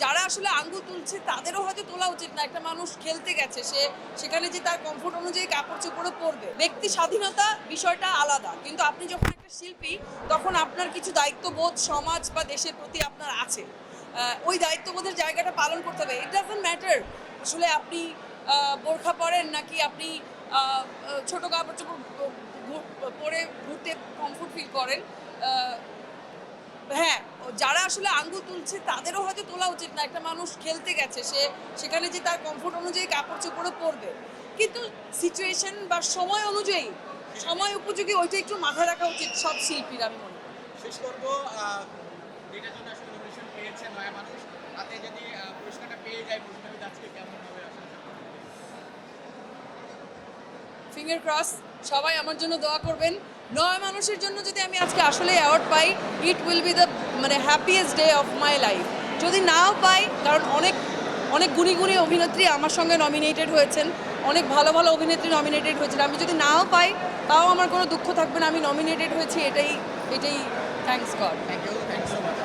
যারা আসলে আঙ্গুল তুলছে তাদেরও হয়তো তোলা উচিত না। একটা মানুষ খেলতে গেছে, সেখানে যে তার কমফোর্ট অনুযায়ী কাপড় চোপড়ও পরবে। ব্যক্তি স্বাধীনতা বিষয়টা আলাদা, কিন্তু আপনি যখন একটা শিল্পী তখন আপনার কিছু দায়িত্ববোধ সমাজ বা দেশের প্রতি আপনার আছে। ওই দায়িত্ববোধের জায়গাটা পালন করতে হবে। ইট ডাজন্ট ম্যাটার আসলে আপনি বোরখা পরেন নাকি আপনি ছোট কাপড় চোপড় পরে ঘুরতে কমফোর্ট ফিল করেন। হ্যাঁ, যারা আসলে আঙ্গুল তুলছে তাদেরও হয়তো তোলা উচিত না। একটা মানুষ খেলতে গেছে, সেখানে যে তার কমফোর্ট অনুযায়ী কাপড় চোপড়ও পরবে। কিন্তু সিচুয়েশন বা সময় অনুযায়ী, সময় উপযোগী ওইটা একটু মাথায় রাখা উচিত সব শিল্পীর, আমি মনে করি। শেষ করব যেটার জন্য আসলে নমিনেশন পেয়েছে নয়া মানুষ, তাতে যদি পুরস্কারটা পেয়ে যায় মুস্তাফিজ আজকে কেমন হবে আসলে? ফিঙ্গার ক্রস, সবাই আমার জন্য দোয়া করবেন। নয় মানুষের জন্য যদি আমি আজকে আসলে award pi, it will be the happiest day of my life. যদি নাও পাই, কারণ অনেক অনেক গুণী গুণী অভিনেত্রী আমার সঙ্গে নমিনেটেড হয়েছেন, অনেক ভালো ভালো অভিনেত্রী নমিনেটেড হয়েছেন। আমি যদি নাও পাই তাও আমার কোনো দুঃখ থাকবে না, আমি নমিনেটেড হয়েছি, এটাই thanks God. Thank you so much.